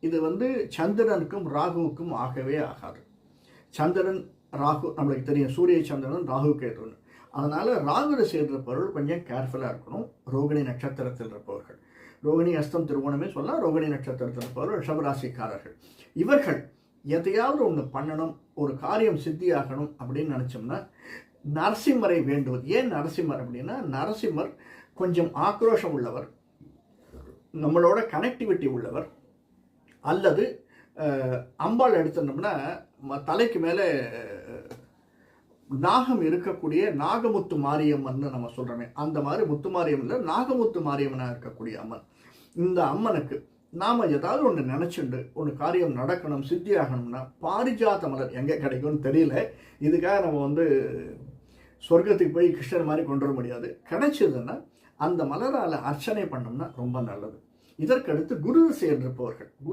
இது சந்திரனுக்கும் ராகுவுக்கும் ஆகவே ஆகாது. சந்திரன் ராகு நம்மளுக்கு தெரியும், சூரிய சந்திரன் ராகு கேதுன்னு. அதனால் ராகு திசை இருப்பவர்கள் கொஞ்சம் கேர்ஃபுல்லாக இருக்கணும். ரோகிணி நட்சத்திரத்தில் இருப்பவர்கள், ரோகிணி அஸ்தம் திருவோணமே சொல்லலாம், ரோகிணி நட்சத்திரத்தில் இருப்பவர்கள் ரிஷபராசிக்காரர்கள். இவர்கள் எதையாவது ஒன்று பண்ணணும், ஒரு காரியம் சித்தியாகணும் அப்படின்னு நினச்சோம்னா நரசிம்மரை வேண்டுவது. ஏன் நரசிம்மர் அப்படின்னா, நரசிம்மர் கொஞ்சம் ஆக்ரோஷம் உள்ளவர், நம்மளோட கனெக்டிவிட்டி உள்ளவர். அல்லது அம்பாள் எடுத்துட்டோம்னா தலைக்கு மேலே நாகம் இருக்கக்கூடிய நாகமுத்து மாரியம்மன் நம்ம சொல்கிறோமே, அந்த மாதிரி முத்து மாரியம்மன் நாகமுத்து மாரியம்மனாக இருக்கக்கூடிய அம்மன். இந்த அம்மனுக்கு நாம் ஏதாவது ஒன்று நினச்சிண்டு ஒன்று காரியம் நடக்கணும், சித்தியாகணும்னா பாரிஜாத மலர் எங்கே கிடைக்கும்னு தெரியல. இதுக்காக நம்ம சொர்க்கத்துக்கு போய் கிருஷ்ணர் மாதிரி கொண்டு வர முடியாது. கிடைச்சதுன்னா அந்த மலரால் அர்ச்சனை பண்ணோம்னா ரொம்ப நல்லது. இதற்கடுத்து குரு திசையில் இருப்பவர்கள், குரு